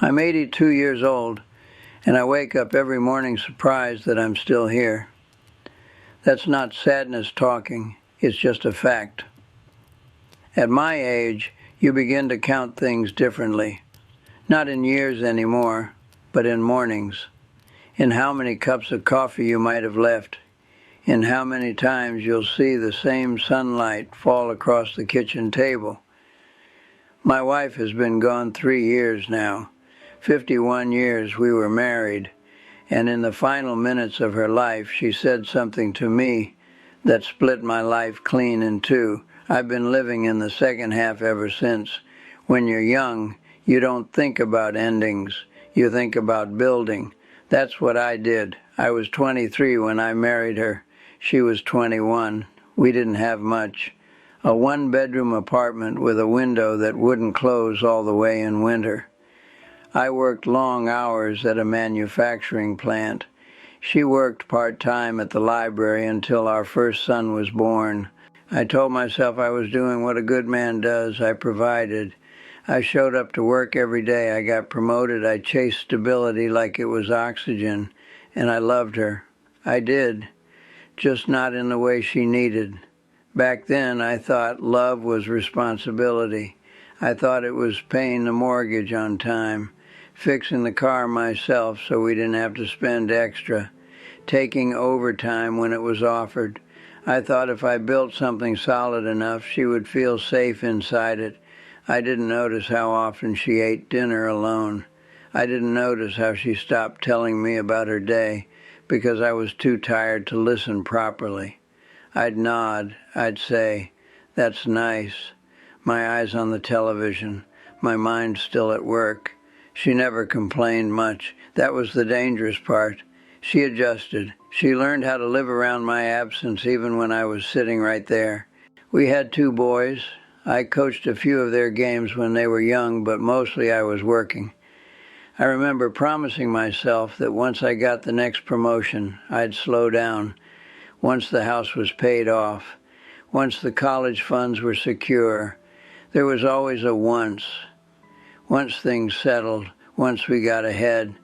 I'm 82 years old, and I wake up every morning surprised that I'm still here. That's not sadness talking, it's just a fact. At my age, you begin to count things differently. Not in years anymore, but in mornings. In how many cups of coffee you might have left. In how many times you'll see the same sunlight fall across the kitchen table. My wife has been gone 3 years now. 51 years we were married, and in the final minutes of her life she said something to me that split my life clean in two. I've been living in the second half ever since. When you're young, you don't think about endings. You think about building. That's what I did. I was 23 when I married her. She was 21. We didn't have much. A one-bedroom apartment with a window that wouldn't close all the way in winter. I worked long hours at a manufacturing plant. She worked part-time at the library until our first son was born. I told myself I was doing what a good man does. I provided. I showed up to work every day. I got promoted. I chased stability like it was oxygen. And I loved her. I did. Just not in the way she needed. Back then, I thought love was responsibility. I thought it was paying the mortgage on time, fixing the car myself so we didn't have to spend extra, taking overtime when it was offered. I thought if I built something solid enough, she would feel safe inside it. I didn't notice how often she ate dinner alone. I didn't notice how she stopped telling me about her day because I was too tired to listen properly. I'd nod. I'd say, "That's nice." My eyes on the television, my mind still at work. She never complained much. That was the dangerous part. She adjusted. She learned how to live around my absence even when I was sitting right there. We had 2 boys. I coached a few of their games when they were young, but mostly I was working. I remember promising myself that once I got the next promotion, I'd slow down. Once the house was paid off. Once the college funds were secure. There was always a once. Once things settled. Once we got ahead.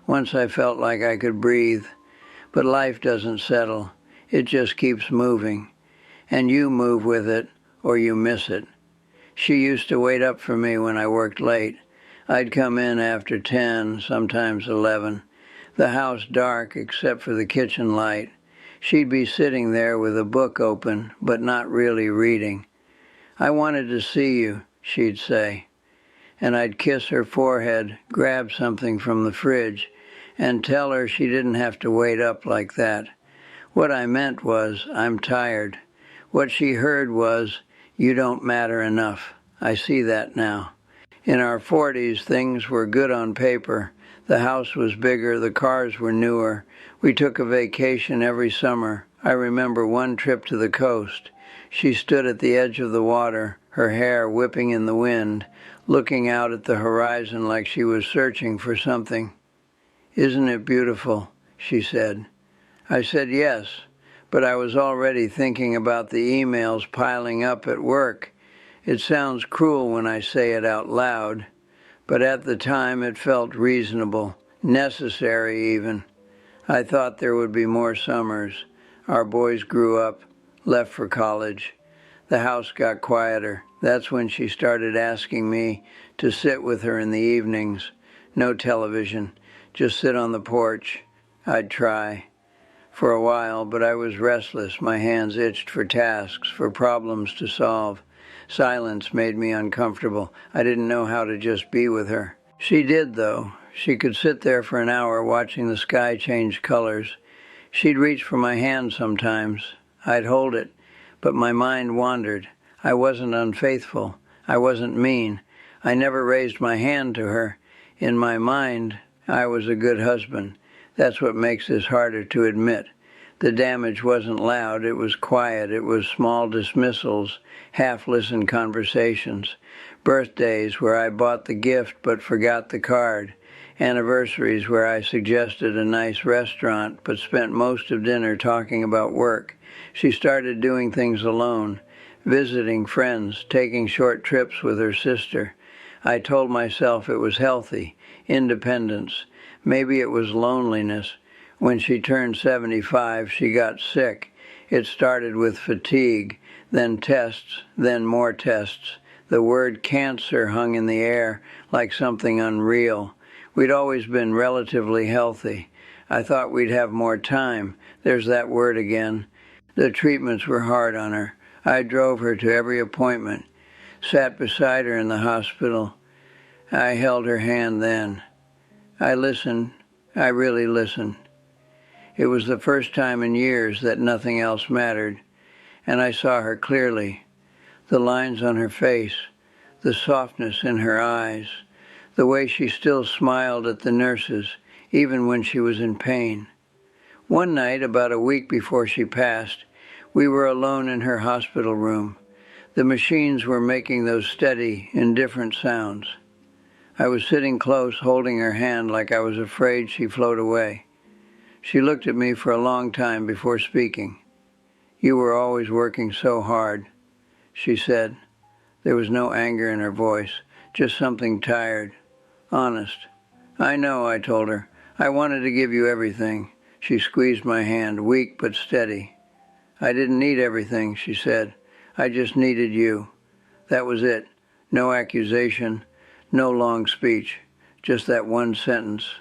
Once I felt like I could breathe. But life doesn't settle. It just keeps moving. And you move with it, or you miss it. She used to wait up for me when I worked late. I'd come in after 10, sometimes 11. The house dark except for the kitchen light. She'd be sitting there with a book open, but not really reading. "I wanted to see you," she'd say. And I'd kiss her forehead, grab something from the fridge, and tell her she didn't have to wait up like that. What I meant was, "I'm tired." What she heard was, "You don't matter enough." I see that now. In our 40s, things were good on paper. The house was bigger, the cars were newer. We took a vacation every summer. I remember one trip to the coast. She stood at the edge of the water, her hair whipping in the wind, looking out at the horizon like she was searching for something. "Isn't it beautiful?" she said. I said yes, but I was already thinking about the emails piling up at work. It sounds cruel when I say it out loud, but at the time it felt reasonable, necessary even. I thought there would be more summers. Our boys grew up, left for college. The house got quieter. That's when she started asking me to sit with her in the evenings. No television, just sit on the porch. I'd try. For a while, but I was restless. My hands itched for tasks, for problems to solve. Silence made me uncomfortable. I didn't know how to just be with her. She did, though. She could sit there for an hour watching the sky change colors. She'd reach for my hand sometimes. I'd hold it, but my mind wandered. I wasn't unfaithful. I wasn't mean. I never raised my hand to her. In my mind, I was a good husband. That's what makes this harder to admit. The damage wasn't loud. It was quiet. It was small dismissals, half-listened conversations. Birthdays where I bought the gift but forgot the card. Anniversaries where I suggested a nice restaurant but spent most of dinner talking about work. She started doing things alone, visiting friends, taking short trips with her sister. I told myself it was healthy, independence. Maybe it was loneliness. When she turned 75, she got sick. It started with fatigue, then tests, then more tests. The word cancer hung in the air like something unreal. We'd always been relatively healthy. I thought we'd have more time. There's that word again. The treatments were hard on her. I drove her to every appointment, sat beside her in the hospital. I held her hand then. I listened. I really listened. It was the first time in years that nothing else mattered, and I saw her clearly. The lines on her face, the softness in her eyes, the way she still smiled at the nurses, even when she was in pain. One night, about a week before she passed, we were alone in her hospital room. The machines were making those steady, indifferent sounds. I was sitting close, holding her hand like I was afraid she'd float away. She looked at me for a long time before speaking. "You were always working so hard," she said. There was no anger in her voice, just something tired. Honest. "I know," I told her. "I wanted to give you everything." She squeezed my hand, weak but steady. "I didn't need everything," she said. "I just needed you." That was it. No accusation, no long speech, just that one sentence.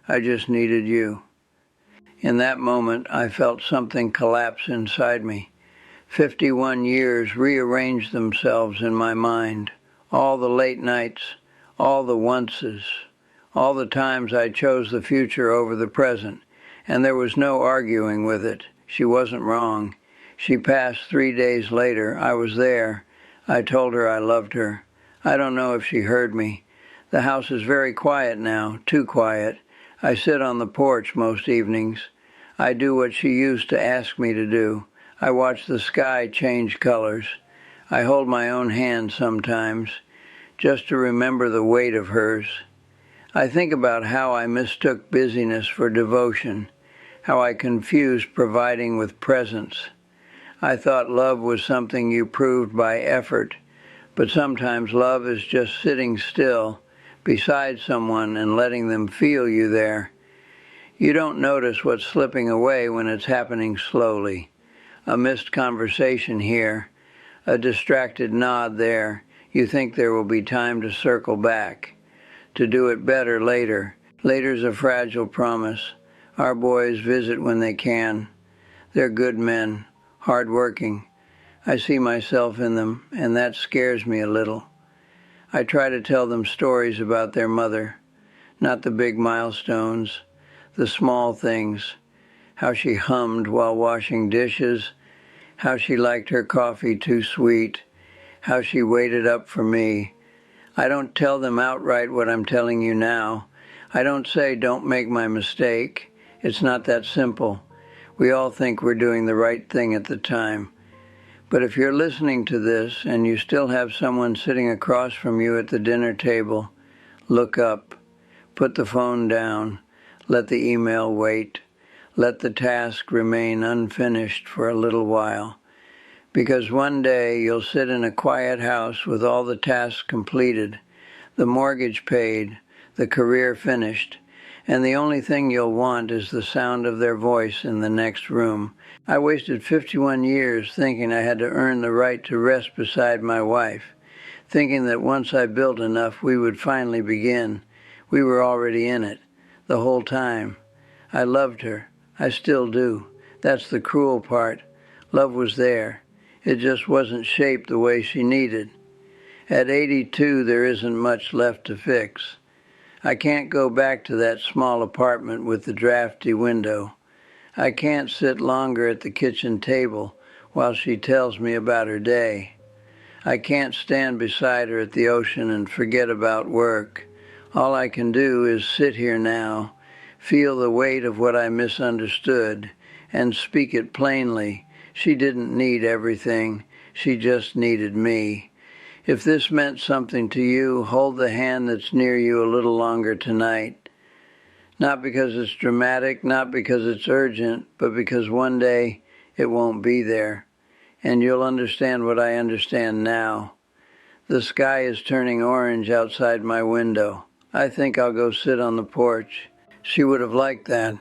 I just needed you. In that moment, I felt something collapse inside me. 51 years rearranged themselves in my mind. All the late nights, all the onces, all the times I chose the future over the present, and there was no arguing with it. She wasn't wrong. She passed 3 days later. I was there. I told her I loved her. I don't know if she heard me. The house is very quiet now, too quiet. I sit on the porch most evenings. I do what she used to ask me to do. I watch the sky change colors. I hold my own hand sometimes, just to remember the weight of hers. I think about how I mistook busyness for devotion, how I confused providing with presence. I thought love was something you proved by effort, but sometimes love is just sitting still beside someone and letting them feel you there. You don't notice what's slipping away when it's happening slowly. A missed conversation here, a distracted nod there. You think there will be time to circle back, to do it better later. Later's a fragile promise. Our boys visit when they can. They're good men, hard-working. I see myself in them, and that scares me a little. I try to tell them stories about their mother, not the big milestones, the small things, how she hummed while washing dishes, how she liked her coffee too sweet, how she waited up for me. I don't tell them outright what I'm telling you now. I don't say, "Don't make my mistake." It's not that simple. We all think we're doing the right thing at the time. But if you're listening to this and you still have someone sitting across from you at the dinner table, look up. Put the phone down. Let the email wait. Let the task remain unfinished for a little while. Because one day you'll sit in a quiet house with all the tasks completed, the mortgage paid, the career finished, and the only thing you'll want is the sound of their voice in the next room. I wasted 51 years thinking I had to earn the right to rest beside my wife, thinking that once I built enough we would finally begin. We were already in it, the whole time. I loved her. I still do. That's the cruel part. Love was there. It just wasn't shaped the way she needed. At 82, there isn't much left to fix. I can't go back to that small apartment with the drafty window. I can't sit longer at the kitchen table while she tells me about her day. I can't stand beside her at the ocean and forget about work. All I can do is sit here now, feel the weight of what I misunderstood, and speak it plainly. She didn't need everything. She just needed me. If this meant something to you, hold the hand that's near you a little longer tonight. Not because it's dramatic, not because it's urgent, but because one day it won't be there. And you'll understand what I understand now. The sky is turning orange outside my window. I think I'll go sit on the porch. She would have liked that.